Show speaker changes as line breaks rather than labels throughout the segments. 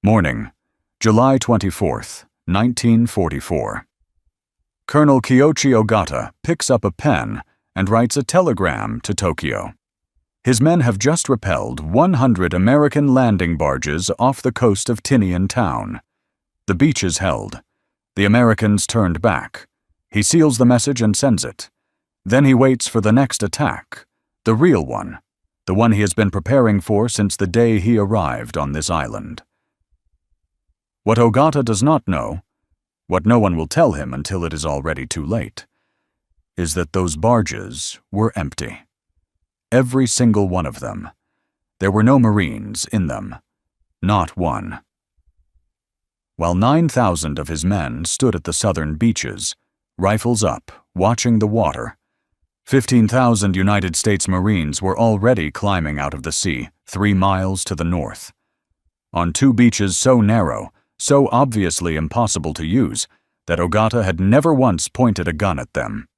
Morning, July 24th, 1944. Colonel Kiyoshi Ogata picks up a pen and writes a telegram to Tokyo. His men have just repelled 100 American landing barges off the coast of Tinian Town. The beach is held. The Americans turned back. He seals the message and sends it. Then he waits for the next attack, the real one, the one he has been preparing for since the day he arrived on this island. What Ogata does not know, what no one will tell him until it is already too late, is that those barges were empty. Every single one of them. There were no Marines in them. Not one. While 9,000 of his men stood at the southern beaches, rifles up, watching the water, 15,000 United States Marines were already climbing out of the sea 3 miles to the north. On 2 beaches so narrow, so obviously impossible to use, that Ogata had never once pointed a gun at them.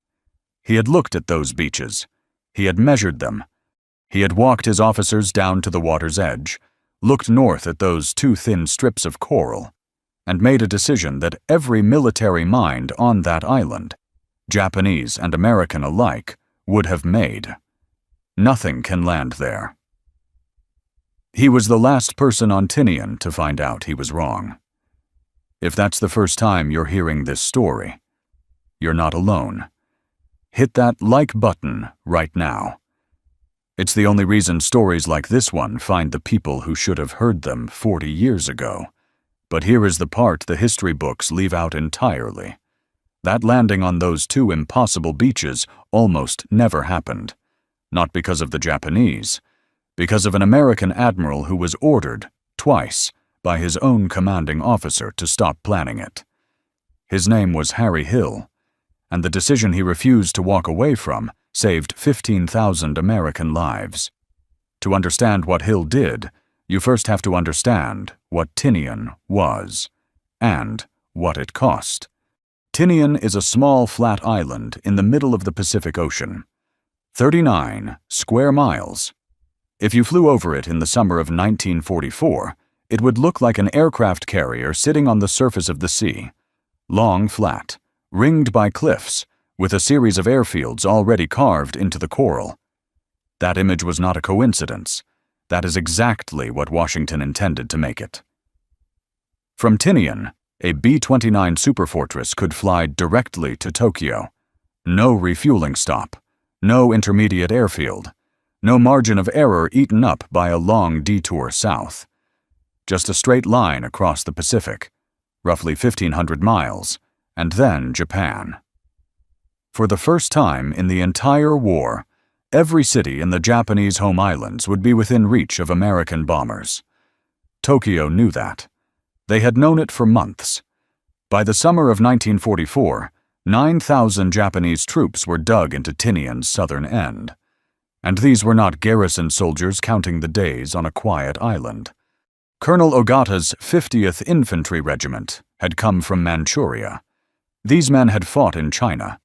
He had looked at those beaches. He had measured them. He had walked his officers down to the water's edge, looked north at those 2 thin strips of coral, and made a decision that every military mind on that island, Japanese and American alike, would have made. Nothing can land there. He was the last person on Tinian to find out he was wrong. If that's the first time you're hearing this story, you're not alone. Hit that like button right now. It's the only reason stories like this one find the people who should have heard them 40 years ago. But here is the part the history books leave out entirely. That landing on those 2 impossible beaches almost never happened. Not because of the Japanese, because of an American admiral who was ordered, twice, by his own commanding officer to stop planning it. His name was Harry Hill, and the decision he refused to walk away from saved 15,000 American lives. To understand what Hill did, you first have to understand what Tinian was, and what it cost. Tinian is a small flat island in the middle of the Pacific Ocean. 39 square miles. If you flew over it in the summer of 1944, it would look like an aircraft carrier sitting on the surface of the sea. Long flat, ringed by cliffs, with a series of airfields already carved into the coral. That image was not a coincidence. That is exactly what Washington intended to make it. From Tinian, a B-29 Superfortress could fly directly to Tokyo. No refueling stop, no intermediate airfield, no margin of error eaten up by a long detour south. Just a straight line across the Pacific, roughly 1,500 miles, and then Japan. For the first time in the entire war, every city in the Japanese home islands would be within reach of American bombers. Tokyo knew that. They had known it for months. By the summer of 1944, 9,000 Japanese troops were dug into Tinian's southern end. And these were not garrison soldiers counting the days on a quiet island. Colonel Ogata's 50th Infantry Regiment had come from Manchuria. These men had fought in China.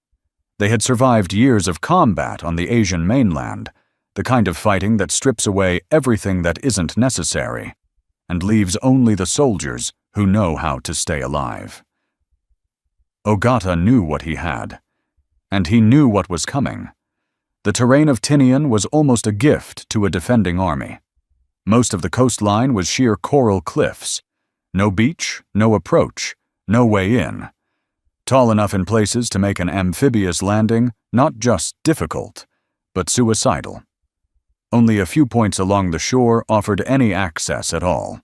They had survived years of combat on the Asian mainland, the kind of fighting that strips away everything that isn't necessary, and leaves only the soldiers who know how to stay alive. Ogata knew what he had, and he knew what was coming. The terrain of Tinian was almost a gift to a defending army. Most of the coastline was sheer coral cliffs. No beach, no approach, no way in. Tall enough in places to make an amphibious landing not just difficult, but suicidal. Only a few points along the shore offered any access at all.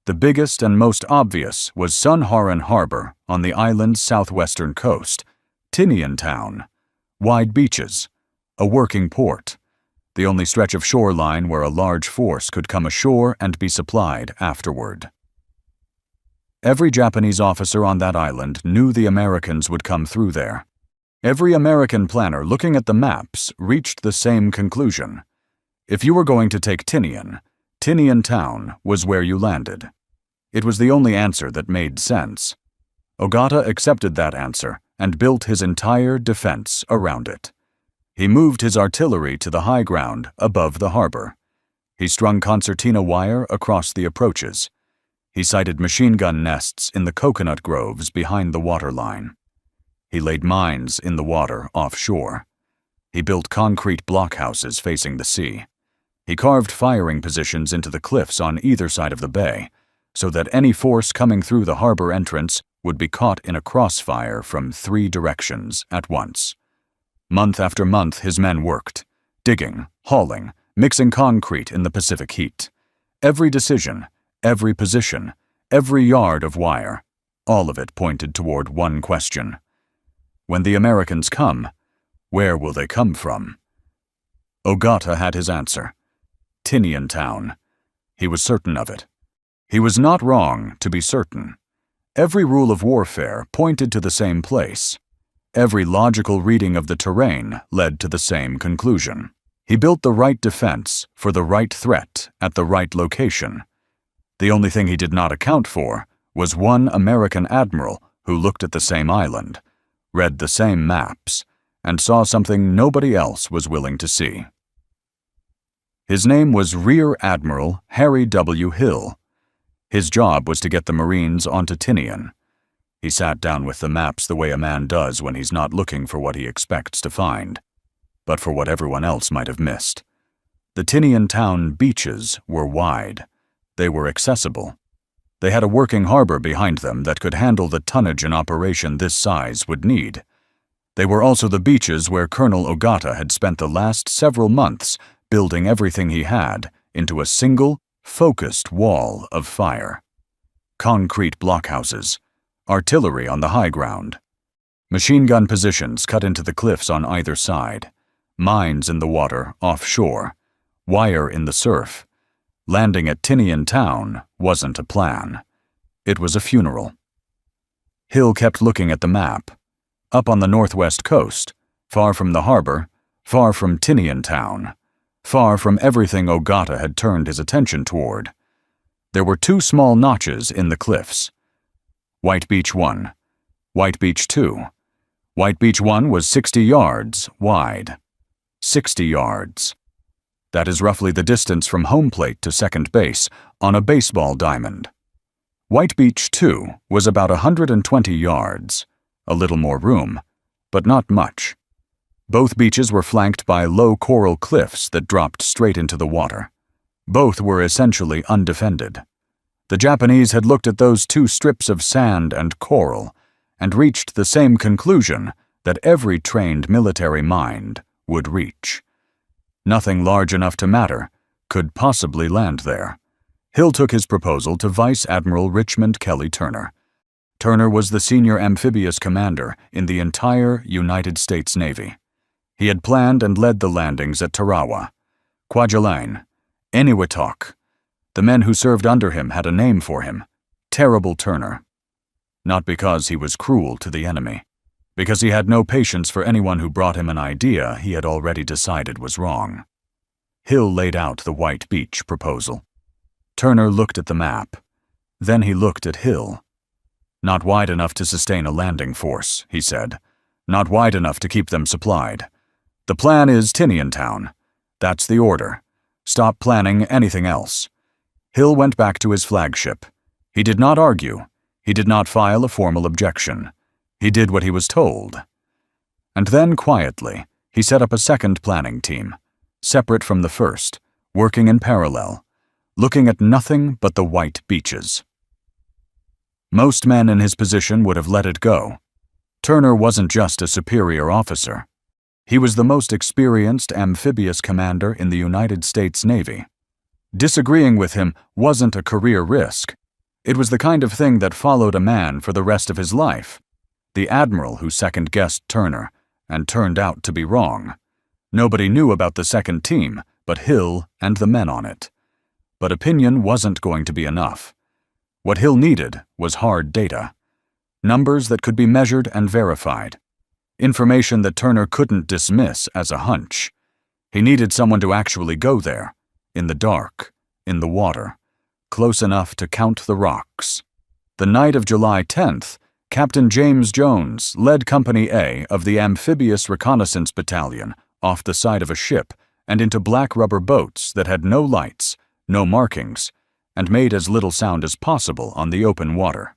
The biggest and most obvious was Sunharan Harbor on the island's southwestern coast, Tinian Town, wide beaches, a working port, the only stretch of shoreline where a large force could come ashore and be supplied afterward. Every Japanese officer on that island knew the Americans would come through there. Every American planner looking at the maps reached the same conclusion. If you were going to take Tinian, Tinian Town was where you landed. It was the only answer that made sense. Ogata accepted that answer and built his entire defense around it. He moved his artillery to the high ground above the harbor. He strung concertina wire across the approaches. He sighted machine gun nests in the coconut groves behind the waterline. He laid mines in the water offshore. He built concrete blockhouses facing the sea. He carved firing positions into the cliffs on either side of the bay, so that any force coming through the harbor entrance would be caught in a crossfire from 3 directions at once. Month after month his men worked, digging, hauling, mixing concrete in the Pacific heat. Every decision, every position, every yard of wire, all of it pointed toward one question. When the Americans come, where will they come from? Ogata had his answer. Tinian Town. He was certain of it. He was not wrong to be certain. Every rule of warfare pointed to the same place. Every logical reading of the terrain led to the same conclusion. He built the right defense for the right threat at the right location. The only thing he did not account for was one American admiral who looked at the same island, read the same maps, and saw something nobody else was willing to see. His name was Rear Admiral Harry W. Hill. His job was to get the Marines onto Tinian. He sat down with the maps the way a man does when he's not looking for what he expects to find, but for what everyone else might have missed. The Tinian Town beaches were wide. They were accessible. They had a working harbor behind them that could handle the tonnage an operation this size would need. They were also the beaches where Colonel Ogata had spent the last several months building everything he had into a single, focused wall of fire. Concrete blockhouses, artillery on the high ground, machine gun positions cut into the cliffs on either side, mines in the water offshore, wire in the surf. Landing at Tinian Town wasn't a plan. It was a funeral. Hill kept looking at the map. Up on the northwest coast, far from the harbor, far from Tinian Town, far from everything Ogata had turned his attention toward, there were 2 small notches in the cliffs. White Beach 1, White Beach 2. White Beach 1 was 60 yards wide. 60 yards. That is roughly the distance from home plate to second base on a baseball diamond. White Beach 2 was about 120 yards, a little more room, but not much. Both beaches were flanked by low coral cliffs that dropped straight into the water. Both were essentially undefended. The Japanese had looked at those 2 strips of sand and coral and reached the same conclusion that every trained military mind would reach. Nothing large enough to matter could possibly land there. Hill took his proposal to Vice Admiral Richmond Kelly Turner. Turner was the senior amphibious commander in the entire United States Navy. He had planned and led the landings at Tarawa, Kwajalein, Eniwetok. The men who served under him had a name for him, Terrible Turner. Not because he was cruel to the enemy, because he had no patience for anyone who brought him an idea he had already decided was wrong. Hill laid out the White Beach proposal. Turner looked at the map. Then he looked at Hill. Not wide enough to sustain a landing force, he said. Not wide enough to keep them supplied. The plan is Tinian Town. That's the order. Stop planning anything else. Hill went back to his flagship. He did not argue. He did not file a formal objection. He did what he was told. And then, quietly, he set up a second planning team, separate from the first, working in parallel, looking at nothing but the white beaches. Most men in his position would have let it go. Turner wasn't just a superior officer. He was the most experienced amphibious commander in the United States Navy. Disagreeing with him wasn't a career risk. It was the kind of thing that followed a man for the rest of his life. The admiral who second-guessed Turner and turned out to be wrong. Nobody knew about the second team but Hill and the men on it. But opinion wasn't going to be enough. What Hill needed was hard data. Numbers that could be measured and verified. Information that Turner couldn't dismiss as a hunch. He needed someone to actually go there, in the dark, in the water, close enough to count the rocks. The night of July 10th, Captain James Jones led Company A of the Amphibious Reconnaissance Battalion off the side of a ship and into black rubber boats that had no lights, no markings, and made as little sound as possible on the open water.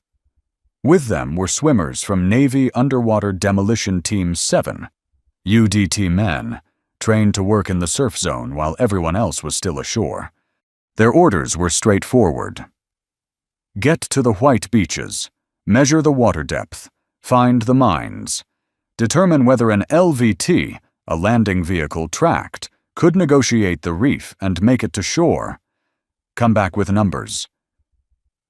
With them were swimmers from Navy Underwater Demolition Team 7, UDT men, trained to work in the surf zone while everyone else was still ashore. Their orders were straightforward. Get to the white beaches, measure the water depth, find the mines, determine whether an LVT, a landing vehicle tracked, could negotiate the reef and make it to shore. Come back with numbers.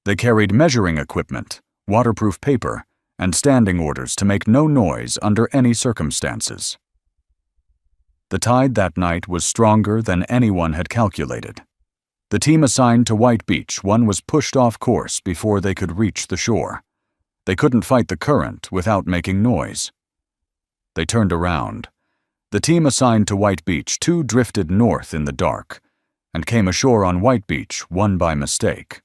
They carried measuring equipment, waterproof paper, and standing orders to make no noise under any circumstances. The tide that night was stronger than anyone had calculated. The team assigned to White Beach one was pushed off course before they could reach the shore. They couldn't fight the current without making noise. They turned around. The team assigned to White Beach 2 drifted north in the dark and came ashore on White Beach 1 by mistake.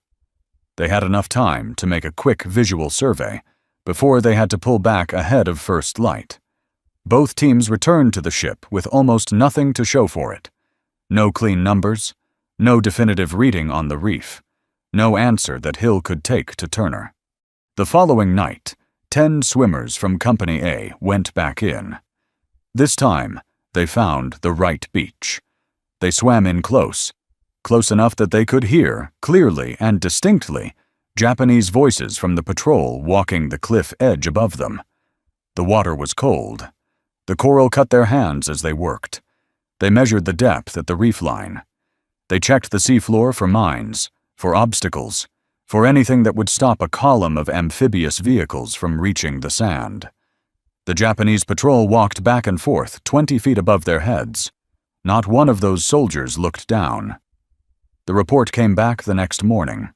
They had enough time to make a quick visual survey before they had to pull back ahead of first light. Both teams returned to the ship with almost nothing to show for it. No clean numbers, no definitive reading on the reef, no answer that Hill could take to Turner. The following night, 10 swimmers from Company A went back in. This time, they found the right beach. They swam in close enough that they could hear, clearly and distinctly, Japanese voices from the patrol walking the cliff edge above them. The water was cold. The coral cut their hands as they worked. They measured the depth at the reef line. They checked the seafloor for mines, for obstacles, for anything that would stop a column of amphibious vehicles from reaching the sand. The Japanese patrol walked back and forth 20 feet above their heads. Not one of those soldiers looked down. The report came back the next morning.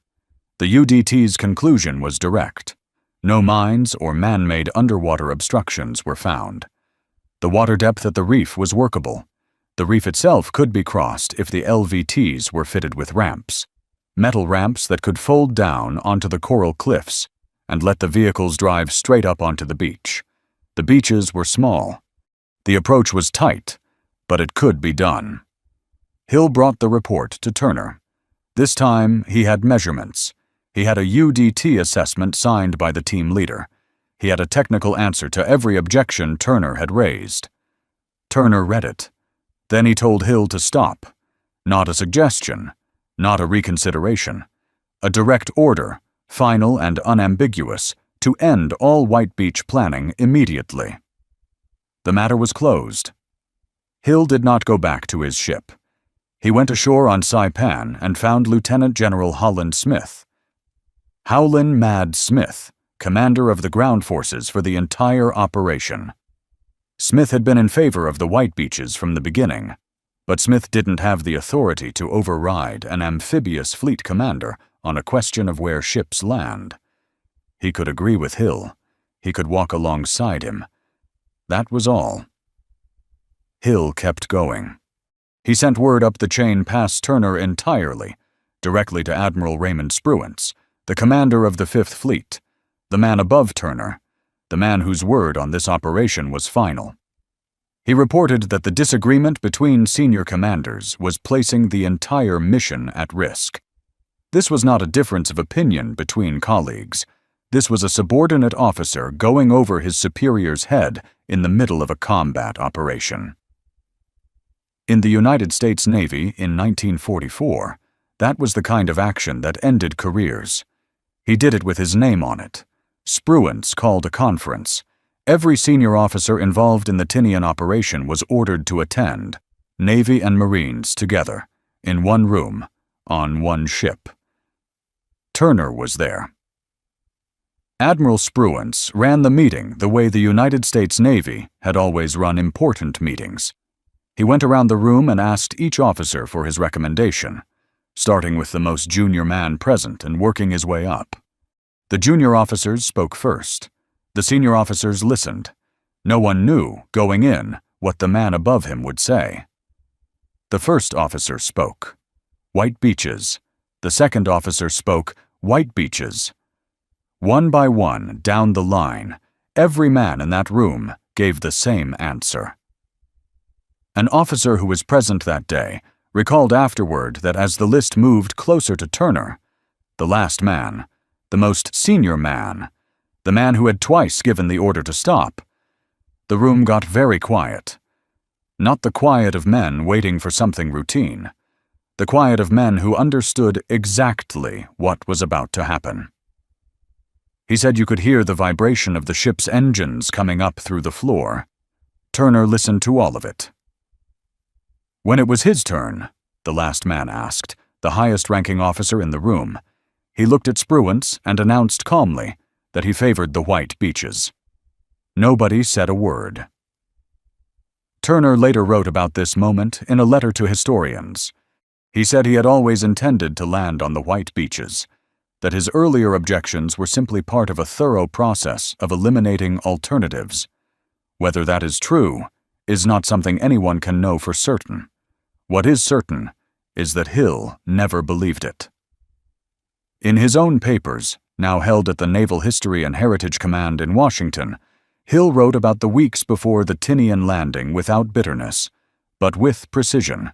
The UDT's conclusion was direct. No mines or man-made underwater obstructions were found. The water depth at the reef was workable. The reef itself could be crossed if the LVTs were fitted with ramps. Metal ramps that could fold down onto the coral cliffs and let the vehicles drive straight up onto the beach. The beaches were small. The approach was tight, but it could be done. Hill brought the report to Turner. This time, he had measurements. He had a UDT assessment signed by the team leader. He had a technical answer to every objection Turner had raised. Turner read it. Then he told Hill to stop. Not a suggestion, not a reconsideration. A direct order, final and unambiguous, to end all White Beach planning immediately. The matter was closed. Hill did not go back to his ship. He went ashore on Saipan and found Lieutenant General Howland Smith. Howland "Mad" Smith, commander of the ground forces for the entire operation. Smith had been in favor of the White Beaches from the beginning, but Smith didn't have the authority to override an amphibious fleet commander on a question of where ships land. He could agree with Hill. He could walk alongside him. That was all. Hill kept going. He sent word up the chain past Turner entirely, directly to Admiral Raymond Spruance, the commander of the Fifth Fleet, the man above Turner, the man whose word on this operation was final. He reported that the disagreement between senior commanders was placing the entire mission at risk. This was not a difference of opinion between colleagues. This was a subordinate officer going over his superior's head in the middle of a combat operation. In the United States Navy in 1944, that was the kind of action that ended careers. He did it with his name on it. Spruance called a conference. Every senior officer involved in the Tinian operation was ordered to attend, Navy and Marines together, in one room, on one ship. Turner was there. Admiral Spruance ran the meeting the way the United States Navy had always run important meetings. He went around the room and asked each officer for his recommendation, starting with the most junior man present and working his way up. The junior officers spoke first. The senior officers listened. No one knew, going in, what the man above him would say. The first officer spoke. White Beaches. The second officer spoke. White Beaches. One by one, down the line, every man in that room gave the same answer. An officer who was present that day recalled afterward that as the list moved closer to Turner, the last man, the most senior man, the man who had twice given the order to stop. The room got very quiet. Not the quiet of men waiting for something routine. The quiet of men who understood exactly what was about to happen. He said you could hear the vibration of the ship's engines coming up through the floor. Turner listened to all of it. When it was his turn, the last man asked, the highest-ranking officer in the room, he looked at Spruance and announced calmly that he favored the white beaches. Nobody said a word. Turner later wrote about this moment in a letter to historians. He said he had always intended to land on the white beaches, that his earlier objections were simply part of a thorough process of eliminating alternatives. Whether that is true is not something anyone can know for certain. What is certain is that Hill never believed it. In his own papers, now held at the Naval History and Heritage Command in Washington, Hill wrote about the weeks before the Tinian landing without bitterness, but with precision.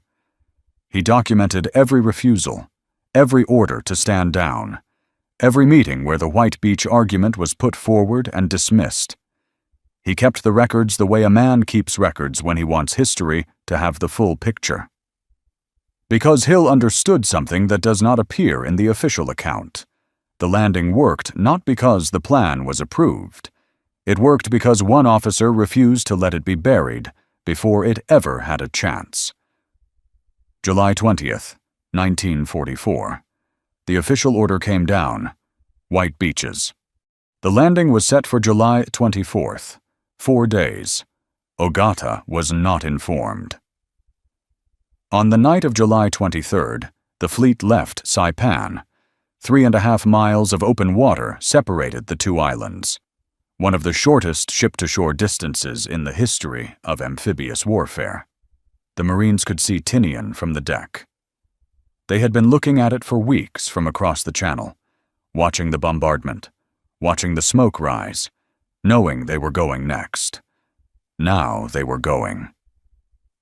He documented every refusal, every order to stand down, every meeting where the White Beach argument was put forward and dismissed. He kept the records the way a man keeps records when he wants history to have the full picture. Because Hill understood something that does not appear in the official account. The landing worked not because the plan was approved. It worked because one officer refused to let it be buried before it ever had a chance. July 20th, 1944. The official order came down. White beaches. The landing was set for July 24th. 4 days. Ogata was not informed. On the night of July 23rd, the fleet left Saipan. 3.5 miles of open water separated the two islands, one of the shortest ship-to-shore distances in the history of amphibious warfare. The Marines could see Tinian from the deck. They had been looking at it for weeks from across the channel, watching the bombardment, watching the smoke rise, knowing they were going next. Now they were going.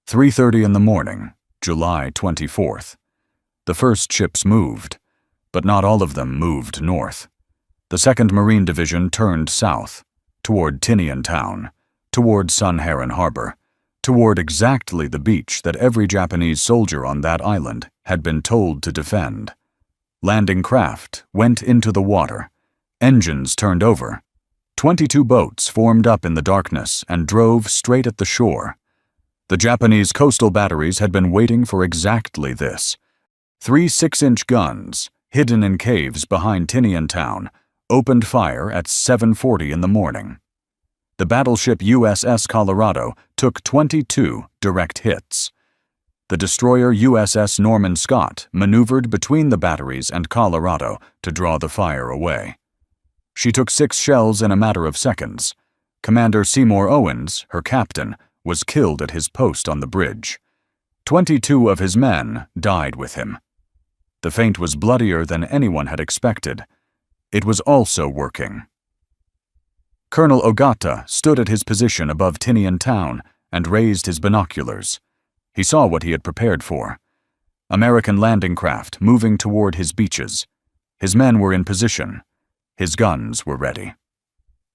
3:30 in the morning, July 24th. The first ships moved, but not all of them moved north. The 2nd Marine Division turned south, toward Tinian Town, toward Sun Heron Harbor, toward exactly the beach that every Japanese soldier on that island had been told to defend. Landing craft went into the water. Engines turned over. 22 boats formed up in the darkness and drove straight at the shore. The Japanese coastal batteries had been waiting for exactly this. 3 6-inch guns, hidden in caves behind Tinian Town, opened fire at 7:40 in the morning. The battleship USS Colorado took 22 direct hits. The destroyer USS Norman Scott maneuvered between the batteries and Colorado to draw the fire away. She took 6 shells in a matter of seconds. Commander Seymour Owens, her captain, was killed at his post on the bridge. 22 of his men died with him. The feint was bloodier than anyone had expected. It was also working. Colonel Ogata stood at his position above Tinian Town and raised his binoculars. He saw what he had prepared for. American landing craft moving toward his beaches. His men were in position. His guns were ready.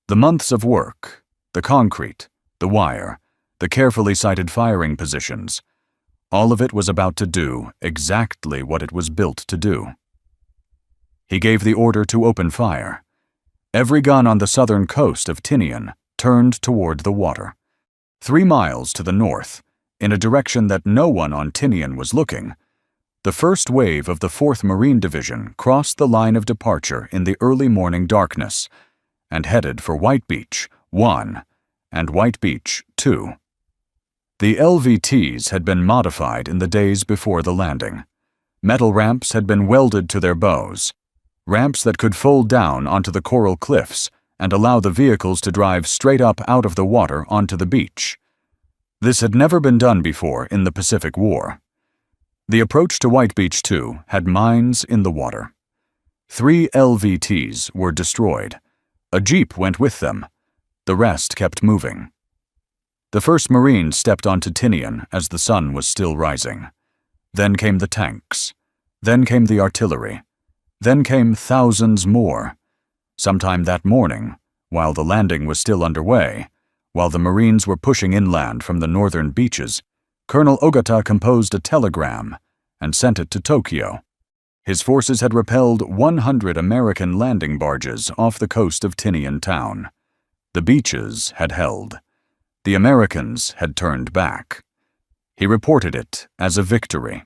The months of work, the concrete, the wire, the carefully sighted firing positions, all of it was about to do exactly what it was built to do. He gave the order to open fire. Every gun on the southern coast of Tinian turned toward the water. 3 miles to the north, in a direction that no one on Tinian was looking, the first wave of the 4th Marine Division crossed the line of departure in the early morning darkness and headed for White Beach 1 and White Beach 2. The LVTs had been modified in the days before the landing. Metal ramps had been welded to their bows, ramps that could fold down onto the coral cliffs and allow the vehicles to drive straight up out of the water onto the beach. This had never been done before in the Pacific War. The approach to White Beach 2 had mines in the water. 3 LVTs were destroyed. A jeep went with them. The rest kept moving. The 1st Marines stepped onto Tinian as the sun was still rising. Then came the tanks. Then came the artillery. Then came thousands more. Sometime that morning, while the landing was still underway, while the Marines were pushing inland from the northern beaches, Colonel Ogata composed a telegram and sent it to Tokyo. His forces had repelled 100 American landing barges off the coast of Tinian Town. The beaches had held. The Americans had turned back. He reported it as a victory.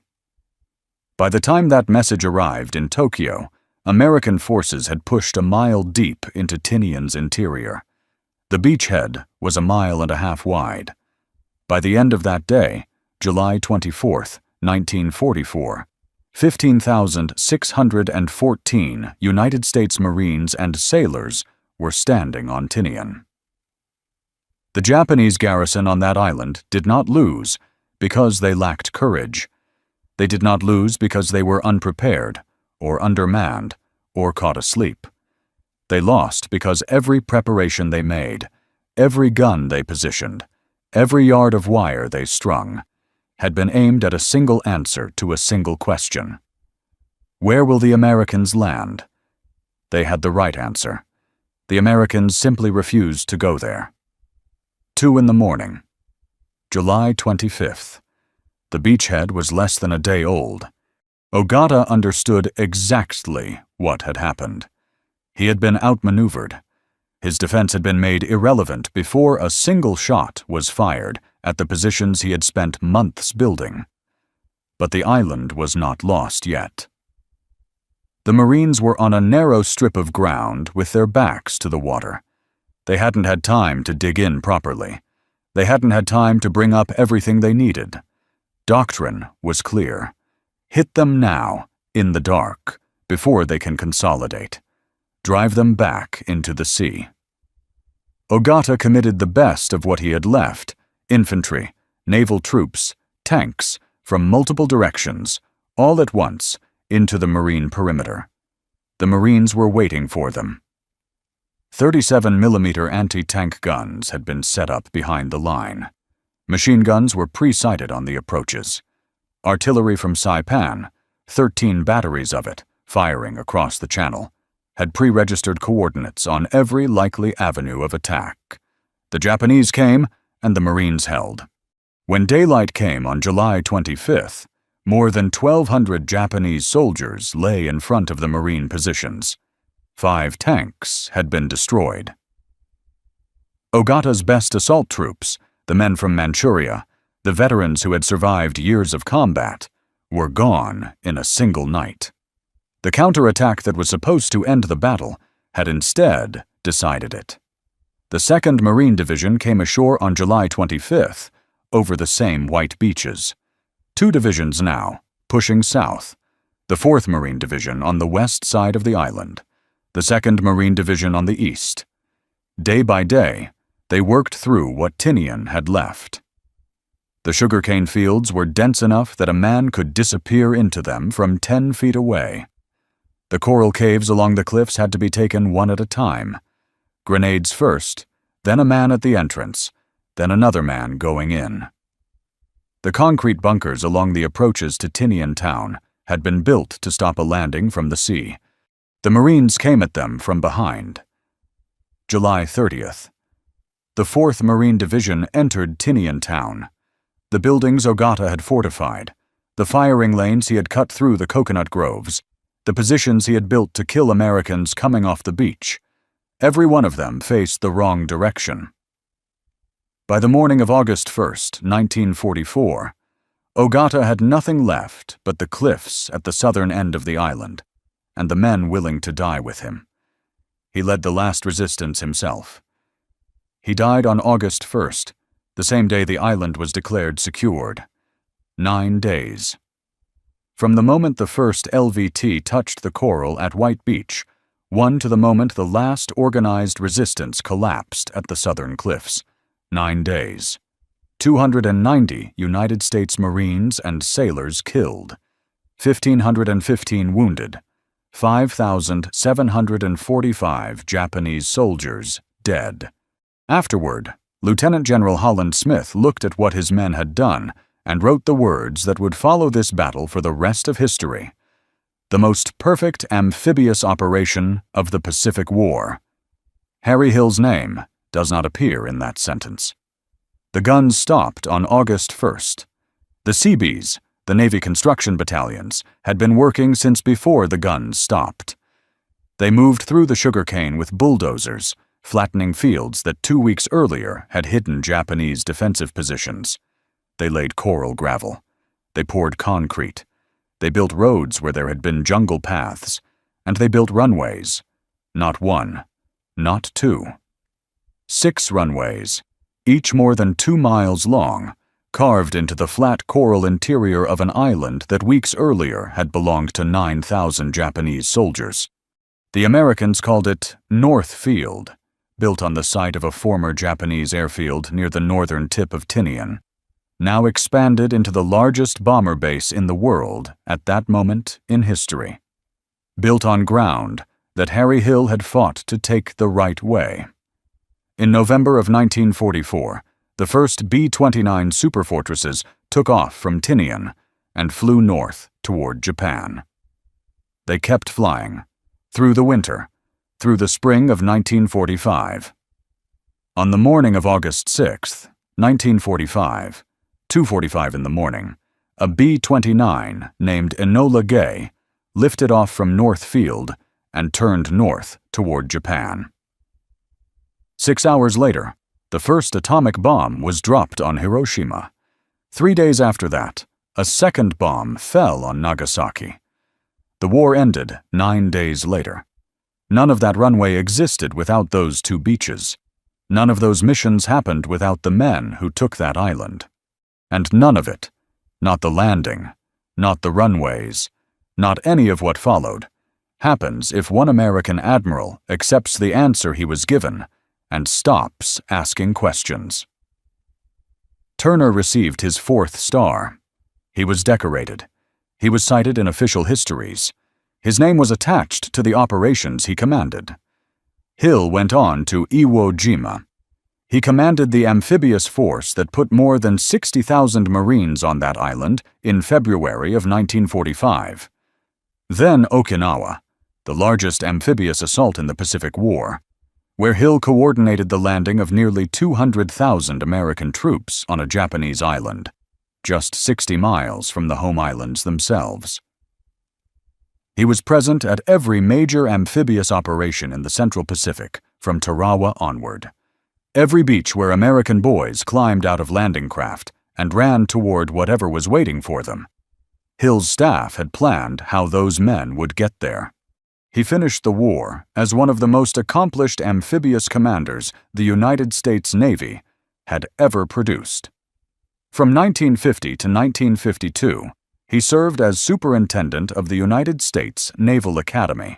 By the time that message arrived in Tokyo, American forces had pushed a mile deep into Tinian's interior. The beachhead was a mile and a half wide. By the end of that day, July 24, 1944, 15,614 United States Marines and sailors were standing on Tinian. The Japanese garrison on that island did not lose because they lacked courage. They did not lose because they were unprepared, or undermanned, or caught asleep. They lost because every preparation they made, every gun they positioned, every yard of wire they strung, had been aimed at a single answer to a single question. Where will the Americans land? They had the right answer. The Americans simply refused to go there. 2 in the morning. July 25th. The beachhead was less than a day old. Ogata understood exactly what had happened. He had been outmaneuvered. His defense had been made irrelevant before a single shot was fired at the positions he had spent months building. But the island was not lost yet. The Marines were on a narrow strip of ground with their backs to the water. They hadn't had time to dig in properly. They hadn't had time to bring up everything they needed. Doctrine was clear. Hit them now, in the dark, before they can consolidate. Drive them back into the sea. Ogata committed the best of what he had left: infantry, naval troops, tanks, from multiple directions, all at once, into the Marine perimeter. The Marines were waiting for them. 37mm anti-tank guns had been set up behind the line. Machine guns were pre-sighted on the approaches. Artillery from Saipan, 13 batteries of it, firing across the channel, had pre-registered coordinates on every likely avenue of attack. The Japanese came, and the Marines held. When daylight came on July 25th, more than 1,200 Japanese soldiers lay in front of the Marine positions. 5 tanks had been destroyed. Ogata's best assault troops, the men from Manchuria, the veterans who had survived years of combat, were gone in a single night. The counterattack that was supposed to end the battle had instead decided it. The 2nd Marine Division came ashore on July 25th, over the same white beaches. 2 divisions now, pushing south. The 4th Marine Division on the west side of the island. The 2nd Marine Division on the east. Day by day, they worked through what Tinian had left. The sugarcane fields were dense enough that a man could disappear into them from 10 feet away. The coral caves along the cliffs had to be taken one at a time. Grenades first, then a man at the entrance, then another man going in. The concrete bunkers along the approaches to Tinian Town had been built to stop a landing from the sea. The Marines came at them from behind. July 30th. The 4th Marine Division entered Tinian Town. The buildings Ogata had fortified, the firing lanes he had cut through the coconut groves, the positions he had built to kill Americans coming off the beach, every one of them faced the wrong direction. By the morning of August 1st, 1944, Ogata had nothing left but the cliffs at the southern end of the island, and the men willing to die with him. He led the last resistance himself. He died on August 1st, the same day the island was declared secured. 9 days. From the moment the first LVT touched the coral at White Beach, one to the moment the last organized resistance collapsed at the southern cliffs. 9 days. 290 United States Marines and sailors killed. 1,515 wounded. 5,745 Japanese soldiers dead. Afterward, Lieutenant General Holland Smith looked at what his men had done and wrote the words that would follow this battle for the rest of history. the most perfect amphibious operation of the Pacific War. Harry Hill's name does not appear in that sentence. The guns stopped on August 1st. The Seabees, the Navy construction battalions, had been working since before the guns stopped. They moved through the sugarcane with bulldozers, flattening fields that 2 weeks earlier had hidden Japanese defensive positions. They laid coral gravel. They poured concrete. They built roads where there had been jungle paths, and they built runways. Not one, not two. 6 runways, each more than 2 miles long, carved into the flat coral interior of an island that weeks earlier had belonged to 9,000 Japanese soldiers. The Americans called it North Field, built on the site of a former Japanese airfield near the northern tip of Tinian, now expanded into the largest bomber base in the world at that moment in history. Built on ground that Harry Hill had fought to take the right way. In November of 1944, the first B-29 superfortresses took off from Tinian and flew north toward Japan. They kept flying, through the winter, through the spring of 1945. On the morning of August 6, 1945, 2:45 in the morning, a B-29 named Enola Gay lifted off from North Field and turned north toward Japan. 6 hours later, the first atomic bomb was dropped on Hiroshima. 3 days after that, a second bomb fell on Nagasaki. The war ended 9 days later. None of that runway existed without those 2 beaches. None of those missions happened without the men who took that island. And none of it, not the landing, not the runways, not any of what followed, happens if one American admiral accepts the answer he was given and stops asking questions. Turner received his 4th star. He was decorated. He was cited in official histories. His name was attached to the operations he commanded. Hill went on to Iwo Jima. He commanded the amphibious force that put more than 60,000 Marines on that island in February of 1945. Then Okinawa, the largest amphibious assault in the Pacific War, where Hill coordinated the landing of nearly 200,000 American troops on a Japanese island, just 60 miles from the home islands themselves. He was present at every major amphibious operation in the Central Pacific, from Tarawa onward. Every beach where American boys climbed out of landing craft and ran toward whatever was waiting for them. Hill's staff had planned how those men would get there. He finished the war as one of the most accomplished amphibious commanders the United States Navy had ever produced. From 1950 to 1952, he served as superintendent of the United States Naval Academy,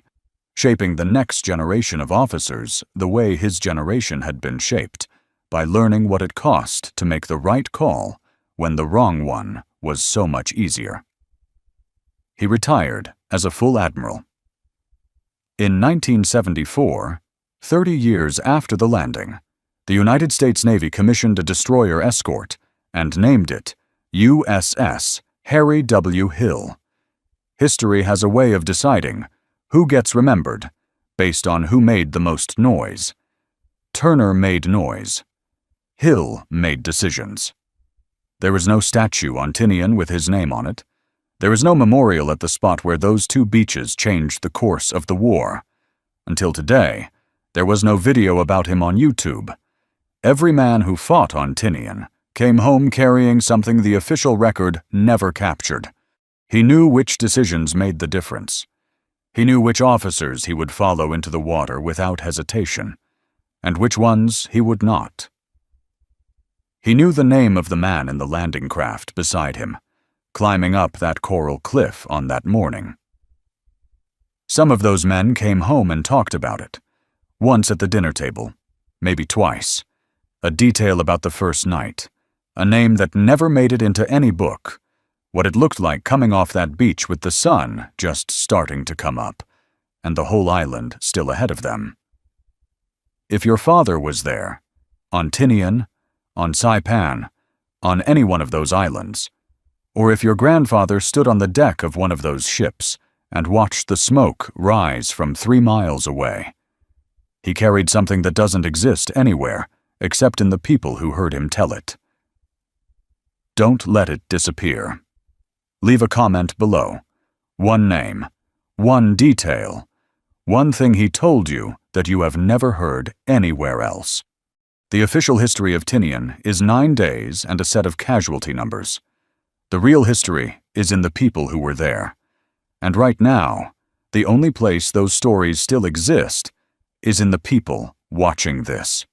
shaping the next generation of officers the way his generation had been shaped, by learning what it cost to make the right call when the wrong one was so much easier. He retired as a full admiral. In 1974, 30 years after the landing, the United States Navy commissioned a destroyer escort and named it USS Harry W. Hill. History has a way of deciding who gets remembered based on who made the most noise. Turner made noise. Hill made decisions. There is no statue on Tinian with his name on it. There is no memorial at the spot where those 2 beaches changed the course of the war. Until today, there was no video about him on YouTube. Every man who fought on Tinian came home carrying something the official record never captured. He knew which decisions made the difference. He knew which officers he would follow into the water without hesitation, and which ones he would not. He knew the name of the man in the landing craft beside him, climbing up that coral cliff on that morning. Some of those men came home and talked about it, once at the dinner table, maybe twice, a detail about the first night, a name that never made it into any book, what it looked like coming off that beach with the sun just starting to come up, and the whole island still ahead of them. If your father was there, on Tinian, on Saipan, on any one of those islands, or if your grandfather stood on the deck of one of those ships and watched the smoke rise from 3 miles away. He carried something that doesn't exist anywhere except in the people who heard him tell it. Don't let it disappear. Leave a comment below. One name, one detail, one thing he told you that you have never heard anywhere else. The official history of Tinian is 9 days and a set of casualty numbers. The real history is in the people who were there. And right now, the only place those stories still exist is in the people watching this.